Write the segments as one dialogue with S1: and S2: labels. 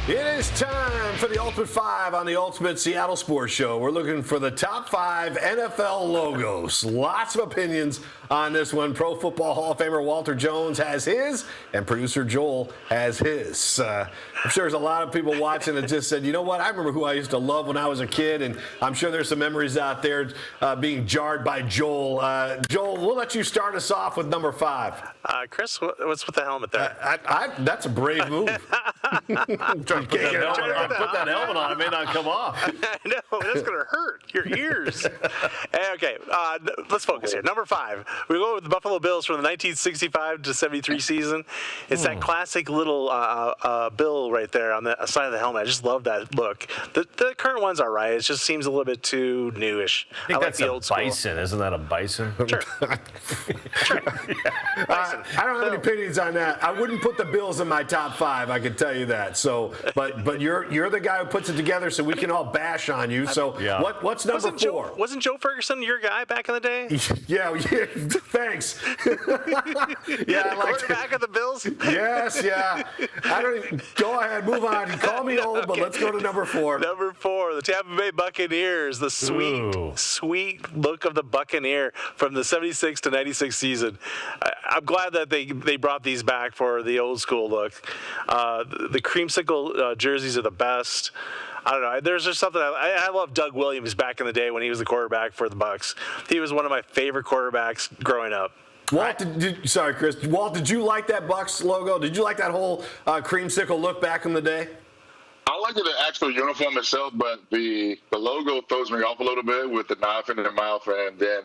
S1: It is time for the Ultimate 5 on the Ultimate Seattle Sports Show. We're looking for the top 5 NFL logos. Lots of opinions on this one. Pro Football Hall of Famer Walter Jones has his, and producer Joel has his. I'm sure there's a lot of people watching that just said, you know what, I remember who I used to love when I was a kid, and I'm sure there's some memories out there being jarred by Joel. Joel, we'll let you start us off with number 5.
S2: Chris, what's with the helmet there?
S1: That's a brave move.
S3: Put that helmet on, it may not come off.
S2: I know, that's going to hurt your ears. Okay, let's focus here. Number 5, we go with the Buffalo Bills from the 1965 to 73 season. It's that classic little bill right there on the side of the helmet. I just love that look. The current one's all right. It just seems a little bit too newish.
S3: I think that's the old bison. School. Isn't that a bison?
S2: Sure. Sure.
S1: Bison. I don't have any opinions on that. I wouldn't put the Bills in my top 5. I can tell you that. So, but you're the guy who puts it together, so we can all bash on you. So, yeah. What's number 4?
S2: Wasn't Joe Ferguson your guy back in the day?
S1: Yeah. Thanks. Yeah, I like
S2: quarterback of the Bills.
S1: Yes, yeah. I don't even. Go ahead, move on. You call me old, but let's go to number 4.
S2: Number 4, the Tampa Bay Buccaneers. The sweet look of the Buccaneer from the 76 to 96 season. I'm glad that they brought these back for the old school look. The creamsicle jerseys are the best. I don't know. There's just something. I love Doug Williams back in the day when he was the quarterback for the Bucs. He was one of my favorite quarterbacks growing up.
S1: Walt, sorry, Chris. Walt, did you like that Bucs logo? Did you like that whole creamsicle look back in the day?
S4: I like the actual uniform itself, but the logo throws me off a little bit with the knife in the mouth, and then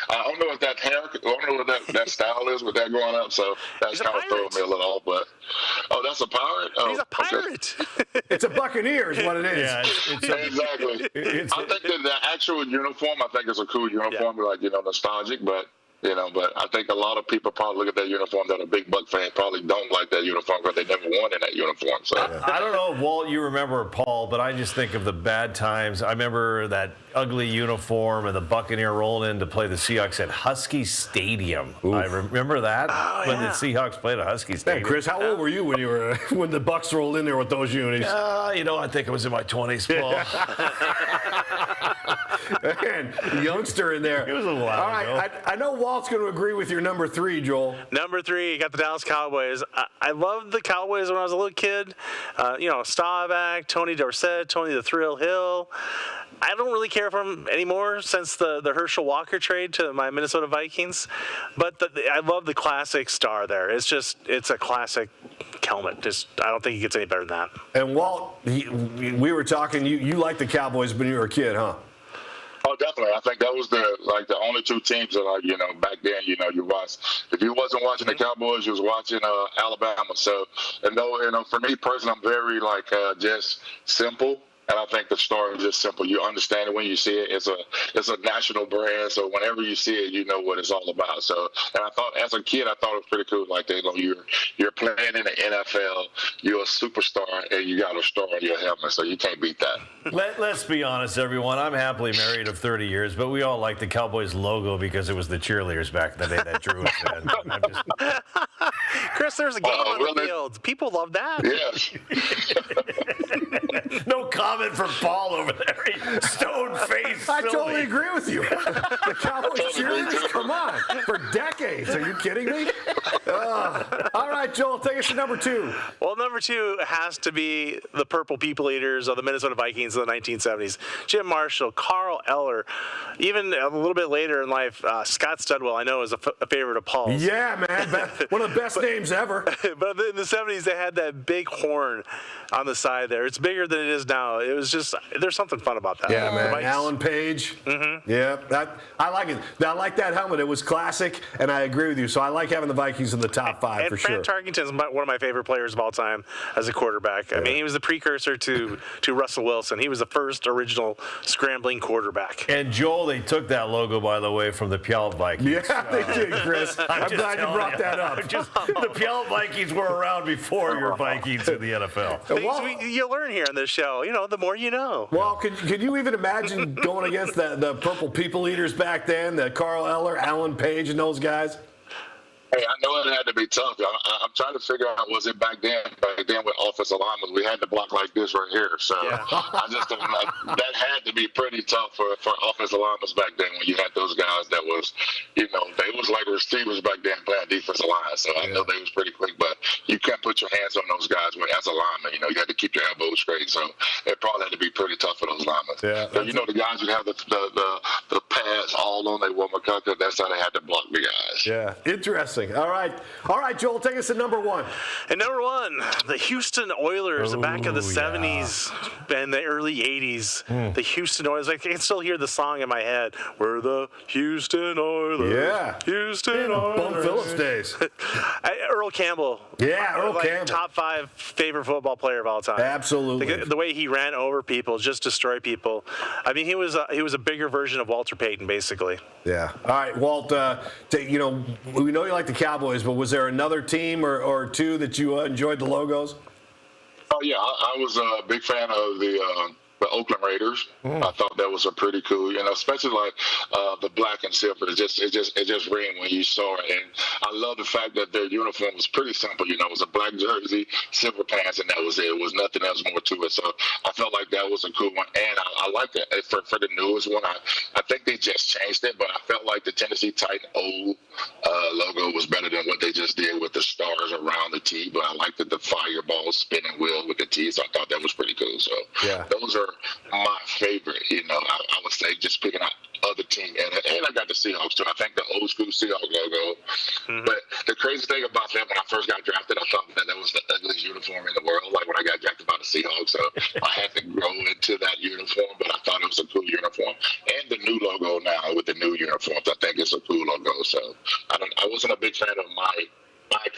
S4: I don't know what that hair, I don't know what that style is with that going up, so that's kind of throwing me a little off. But that's a pirate.
S2: He's a pirate.
S1: Okay. It's a Buccaneer, is what it is.
S4: Yeah, exactly. I think that the actual uniform, I think is a cool uniform, like nostalgic, but. But I think a lot of people probably look at that uniform that are big Buck fans probably don't like that uniform because they never won in that uniform. So
S3: I don't know if, Walt, you remember Paul, but I just think of the bad times. I remember that ugly uniform and the Buccaneer rolling in to play the Seahawks at Husky Stadium. Oof. I remember that when the Seahawks played at Husky Stadium.
S1: Hey, Chris, how old were you when the Bucs rolled in there with those unis?
S3: I think I was in my 20s, Paul.
S1: Man, youngster in there.
S3: It was a while
S1: All right,
S3: ago.
S1: I know Walt's going to agree with your number 3, Joel.
S2: Number 3, you got the Dallas Cowboys. I loved the Cowboys when I was a little kid. Staubach, Tony Dorsett, Tony the Thrill Hill. I don't really care for him anymore since the Herschel Walker trade to my Minnesota Vikings. But I love the classic star there. It's a classic helmet. I don't think it gets any better than that.
S1: And Walt, we were talking, you liked the Cowboys when you were a kid, huh?
S4: Oh, definitely. I think that was the only 2 teams that back then, you watched. If you wasn't watching the Cowboys, you was watching Alabama. So, for me personally, I'm very just simple. And I think the story is just simple. You understand it when you see it. It's a national brand, so whenever you see it, you know what it's all about. So, and I thought as a kid, I thought it was pretty cool. Like you're playing in the NFL, you're a superstar, and you got a star on your helmet, so you can't beat that.
S3: Let's be honest, everyone. I'm happily married of 30 years, but we all like the Cowboys logo because it was the cheerleaders back in the day that drew us in.
S2: Chris, there's a game on the field. People love that.
S4: Yes.
S3: No comment from Paul over there. Stone face.
S1: I totally agree with you. The Cowboys cheerleaders, come on, for decades. Are you kidding me? All right, Joel, take us to number 2.
S2: Well, number 2 has to be the Purple People Eaters of the Minnesota Vikings in the 1970s. Jim Marshall, Carl Eller, even a little bit later in life, Scott Studwell, I know, is a favorite of Paul's.
S1: Yeah, man. One of the best names ever.
S2: But in the 70s, they had that big horn on the side there. It's bigger than it is now. It was just, there's something fun about that.
S1: Yeah, man. Alan Page. Mm-hmm. Yeah, I like it. I like that helmet. It was classic, and I agree with you. So I like having the Vikings in the top 5 for sure.
S2: And Fran Tarkenton's one of my favorite players of all time as a quarterback. Yeah. I mean, he was the precursor to Russell Wilson. He was the first original scrambling quarterback.
S3: And Joel, they took that logo, by the way, from the Puyallup Vikings.
S1: Yeah, they did, Chris. I'm glad you brought that up.
S3: The Puyallup Vikings were around before your Vikings in the NFL.
S2: Things you learn here on this show. The more you know.
S1: Well, could you even imagine going against the Purple People Eaters back then, the Carl Eller, Alan Page, and those guys?
S4: Hey, I know it had to be tough. I'm trying to figure out, was it back then with offensive linemen, we had to block like this right here. So
S2: Yeah.
S4: I just don't like, that had to be pretty tough for offensive linemen back then when you had those guys that was, they was like receivers back then playing defensive line. So I know they was pretty quick, but you can't put your hands on those guys as a lineman. You had to keep your elbows straight. So it probably had to be pretty tough for those linemen.
S1: Yeah,
S4: but the guys would have the pads all on their warm cut. That's how they had to block the guys.
S1: Yeah, interesting. All right, Joel, take us to number one.
S2: And number one, the Houston Oilers, the back of the 70s and the early 80s. The Houston Oilers. I can still hear the song in my head. We're the Houston Oilers.
S1: Yeah.
S2: Houston Oilers.
S1: Bum Phillips days.
S2: Earl Campbell.
S1: Yeah, Earl Campbell.
S2: Top 5 favorite football player of all time.
S1: Absolutely.
S2: The way he ran over people, just destroy people. I mean, he was a bigger version of Walter Payton, basically.
S1: Yeah. All right, Walt, we know you like the Cowboys, but was there another team or two that you enjoyed the logos?
S4: Oh, yeah. I was a big fan of the Oakland Raiders. I thought that was a pretty cool, especially like the black and silver. It just ring when you saw it, and I love the fact that their uniform was pretty simple. It was a black jersey, silver pants, and that was it. It was nothing else more to it. So I felt like that was a cool one, and I like it for the newest one. I think they just changed it, but I felt like the Tennessee Titan old logo was better than what they just did with the stars around the T. But I liked the fireball spinning wheel with the T, so I thought that was pretty cool. So those are my favorite. I would say just picking out other team, and I got the Seahawks too. I think the old school Seahawks logo. But the crazy thing about that, when I first got drafted, I thought that was the ugliest uniform in the world. Like when I got drafted by the Seahawks, so I had to grow into that uniform. But I thought it was a cool uniform, and the new logo now with the new uniforms, I think it's a cool logo. So I wasn't a big fan of my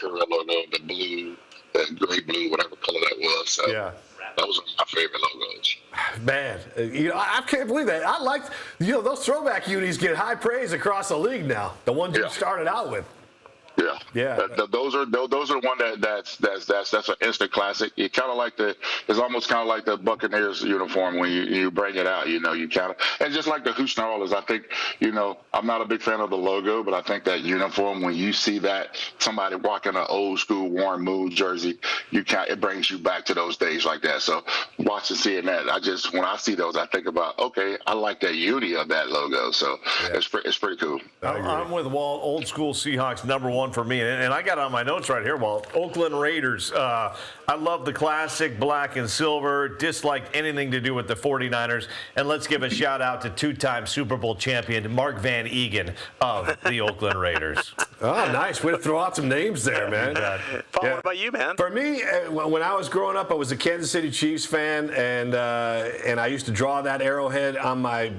S4: career logo, the blue, the gray blue, whatever color that was. So that was my favorite logos.
S1: Man, I can't believe that. I liked, those throwback unis get high praise across the league now. The ones you started out with.
S4: Yeah. Those are the one that's an instant classic. You kind of like it's almost kind of like the Buccaneers uniform when you bring it out. You kind of, and just like the Houston Oilers, I think I'm not a big fan of the logo, but I think that uniform, when you see that somebody walking an old school Warren Moon jersey, it brings you back to those days like that. So watching seeing that, when I see those, I think about, okay, I like that unity of that logo. So it's pretty cool.
S3: I'm with Walt. Old school Seahawks, number one for me, and I got on my notes right here, Walt. Oakland Raiders. I love the classic black and silver. Dislike anything to do with the 49ers. And let's give a shout out to two-time Super Bowl champion Mark Van Egan of the Oakland Raiders.
S1: Oh, nice. Way to throw out some names there, man.
S2: Paul, what about you, man?
S1: For me, when I was growing up, I was a Kansas City Chiefs fan, and I used to draw that arrowhead on my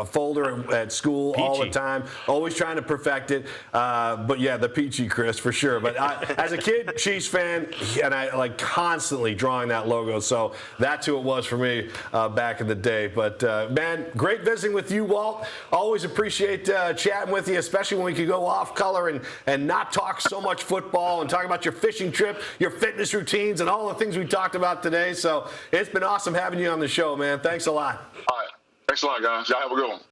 S1: folder at school all the time, always trying to perfect it. But yeah, the peachy, Chris, for sure. But as a kid, Chiefs fan, and I like constantly drawing that logo. So that's who it was for me back in the day. But man, great visiting with you, Walt. Always appreciate chatting with you, especially when we could go off color and not talk so much football and talk about your fishing trip, your fitness routines, and all the things we talked about today. So it's been awesome having you on the show, man. Thanks a lot.
S4: All right. Thanks a lot, guys. Y'all have a good one.